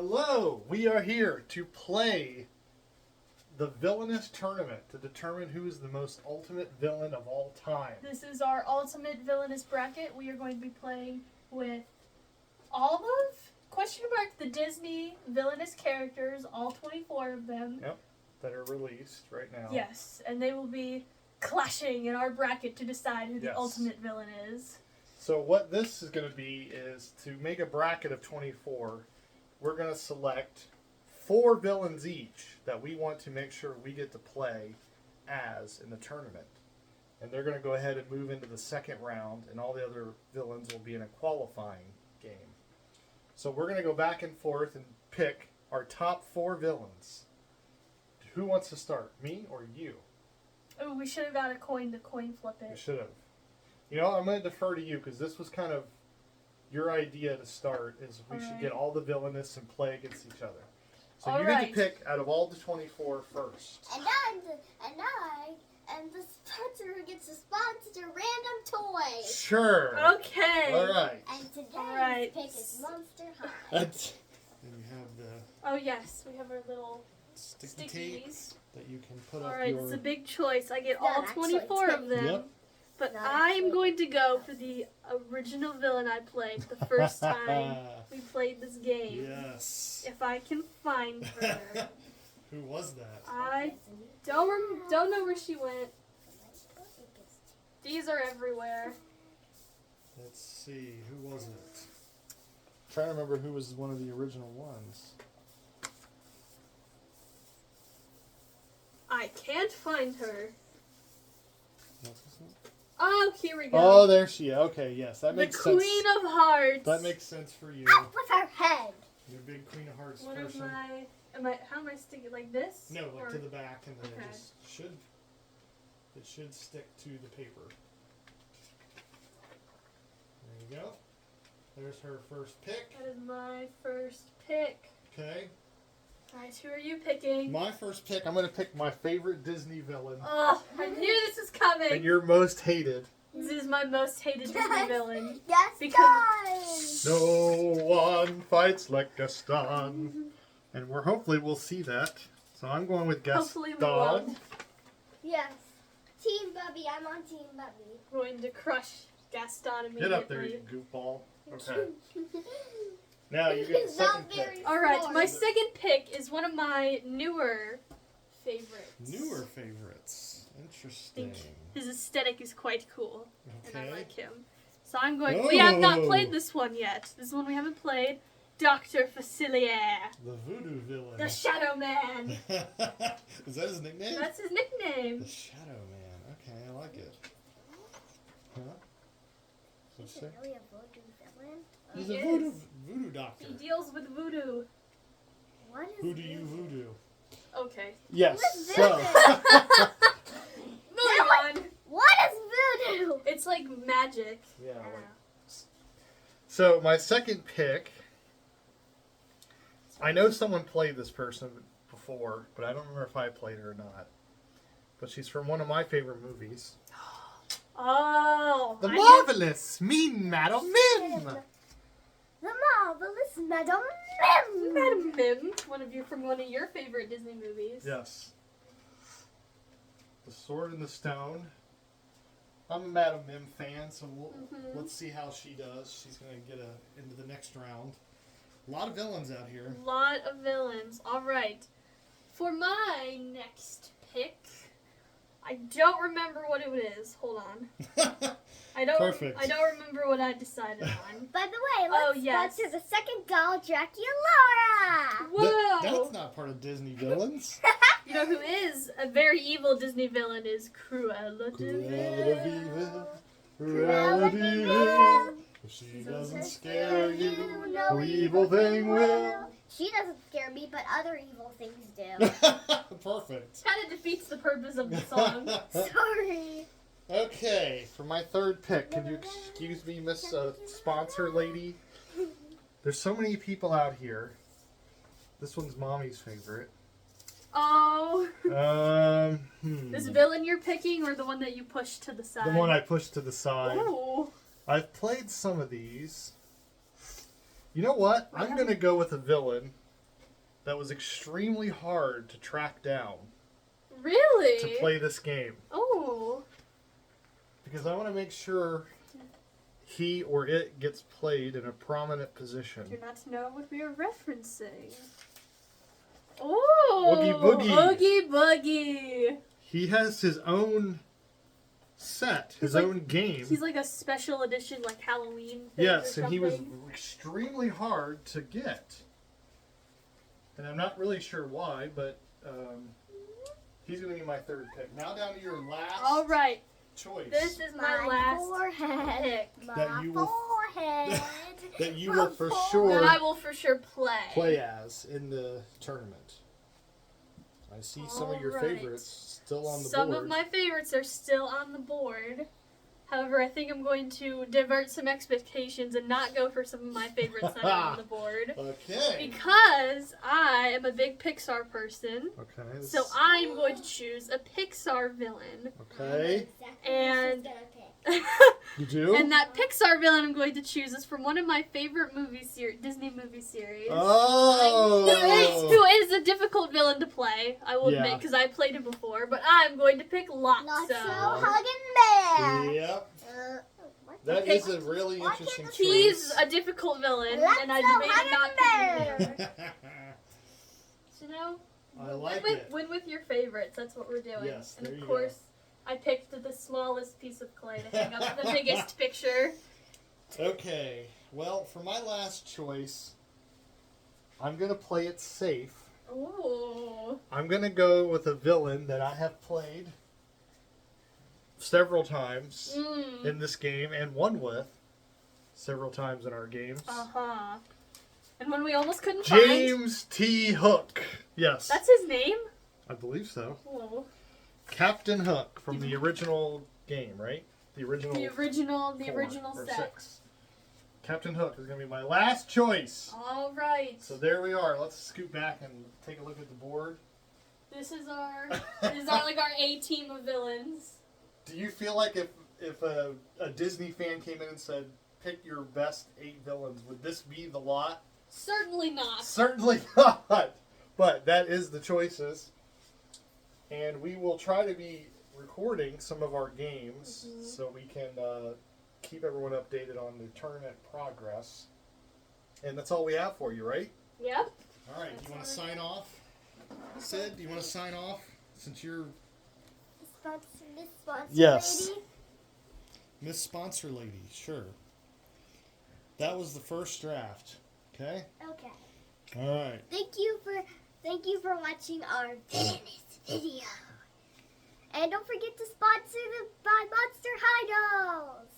Hello! We are here to play the Villainous tournament to determine who is the most ultimate villain of all time. This is our ultimate villainous bracket. We are going to be playing with all of, the Disney villainous characters, all 24 of them. Yep, that are released right now. Yes, and they will be clashing in our bracket to decide who the ultimate villain is. So what this is going to be is to make a bracket of 24. We're going to select 4 villains each that we want to make sure we get to play as in the tournament. And they're going to go ahead and move into the second round, and all the other villains will be in a qualifying game. So we're going to go back and forth and pick our top 4 villains. Who wants to start, me or you? Oh, we should have got a coin to coin flip it. We should have. You know, I'm going to defer to you because this was kind of your idea to start, is we should get all the villainous and play against each other. So you get to pick out of all the 24 first. And the sponsor who gets to sponsor random toys. Sure. Okay. All right. And today's pick is Monster High. And you have the Oh yes, we have our little sticky tape stickies. that you can put All up right, your... it's a big choice. I get Not all 24 of them. Yep. But Not I am actually. going to go for the original villain I played the first time we played this game. Yes. If I can find her. Who was that? I don't know where she went. These are everywhere. Let's see. Who was it? I'm trying to remember who was one of the original ones. I can't find her. What's this one? Oh, here we go. Oh, there she is. Okay, yes. That makes the sense. Queen of Hearts. That makes sense for you. Up with her head. You're a big Queen of Hearts What person. how am I sticking it like this? No, like Or- to the back, and then Okay. it should stick to the paper. There you go. There's her first pick. That is my first pick. Okay. Alright, who are you picking? My first pick, I'm going to pick my favorite Disney villain. Oh, I knew this was coming. And your most hated. This is my most hated Disney villain. Yes, Because- No one fights like Gaston. And hopefully we'll see that. So I'm going with Gaston. Hopefully we won't. Yes. Team Bubby. I'm on Team Bubby. Going to crush Gaston immediately. Get up there, you goofball. Okay. Now you get the It's not second pick. very Alright, smart. my second pick is one of my newer favorites. Newer favorites. I Interesting. think his aesthetic is quite cool, and I Okay. like him. So I'm going. We have not Oh. played this one yet. This one we haven't played. Dr. Facilier, The voodoo villain. the Shadow Man. Is that his nickname? That's his nickname. The Shadow Man. Okay, I like it. Huh? So Is sick. it really a voodoo villain? He's He a is. voodoo doctor. He deals with voodoo. What is Who do you voodoo? Okay. Yes. What's So. Moving on. What is voodoo? It's like magic. Yeah. I don't like- know. So my second pick. I know someone played this person before, but I don't remember if I played her or not. But she's from one of my favorite movies. Oh. The I Marvelous Mean Madam Mim. The marvelous Madam Mim. Madam Mim, from one of your favorite Disney movies. Yes. The Sword in the Stone. I'm a Madam Mim fan, so let's see how she does. She's going to get into the next round. A lot of villains out here. A lot of villains. All right. For my next pick, I don't remember what it is. Hold on. I don't. Perfect. I don't remember what I decided on. By the way, Oh, let's yes. sponsor the second doll, Draculaura. Whoa! That's not part of Disney villains. You know who is a very evil Disney villain is Cruella de Cruella de Vil. Vil. Cruella de Vil. If she doesn't scare you, no evil thing will. She doesn't scare me, but other evil things do. Perfect. Kind of defeats the purpose of the song. Sorry. Okay, for my third pick, can you excuse me, Miss Sponsor Lady? There's so many people out here. This one's Mommy's favorite. Oh. This This villain you're picking, or the one that you pushed to the side? The one I pushed to the side. Ooh. I've played some of these. You know what? I'm going to go with a villain that was extremely hard to track down Really? to play this game. Oh. Because I want to make sure he or it gets played in a prominent position. Do not know what we are referencing. Oh. Oogie Boogie. Oogie Boogie. He has his own set, his like- own game. He's like a special edition, like Halloween thing Yes, or and he was something. extremely hard to get. And I'm not really sure why, but he's going to be my third pick. Now down to your last All right. choice. This is my last forehead. pick My That you will- forehead. that you My will for forehead. sure that I will for sure play. play as in the tournament. I see some of your All right. favorites still on the Some board. of my favorites are still on the board. However, I think I'm going to divert some expectations and not go for some of my favorites that are on the board. Okay. Because I am a big Pixar person. Okay. this- So I'm going to choose a Pixar villain. Okay. And- And You do? And that Pixar villain I'm going to choose is from one of my favorite Disney movie series. Oh. Who is a difficult villain to play, I will admit, Yeah. because I played him before. But I'm going to pick not so Lotso. hugging bear. Yep. What That Okay. is a really Why interesting can't choice. He's a difficult villain, Lotso, and I debated not hugging picking him. So now, I like win, it. win with your favorites. That's what we're doing. Yes, and there of you course, I picked the smallest piece of clay to hang up the biggest picture. Okay. Well, for my last choice, I'm going to play it safe. Ooh. I'm going to go with a villain that I have played several times Mm. in this game and won with several times in our games. Uh-huh. And when we almost couldn't find... James T. Hook. Yes. That's his name? I believe so. Oh. Captain Hook from the original game, right? The original The original or set. 6. Captain Hook is going to be my last choice. All right. So there we are. Let's scoot back and take a look at the board. This is our our A team of villains. Do you feel like if a Disney fan came in and said, pick your best 8 villains, would this be the lot? Certainly not. Certainly not. But that is the choices. And we will try to be recording some of our games so we can keep everyone updated on the tournament progress. And that's all we have for you, right? Yep. All right. Do you want to sign off? Sid, do you want to sign off? Since you're Miss Sponsor Yes. Lady. Miss Sponsor Lady, sure. That was the first draft. Okay? Okay. All right. Thank you for watching our Villainous video. And don't forget to sponsor by Monster High Dolls.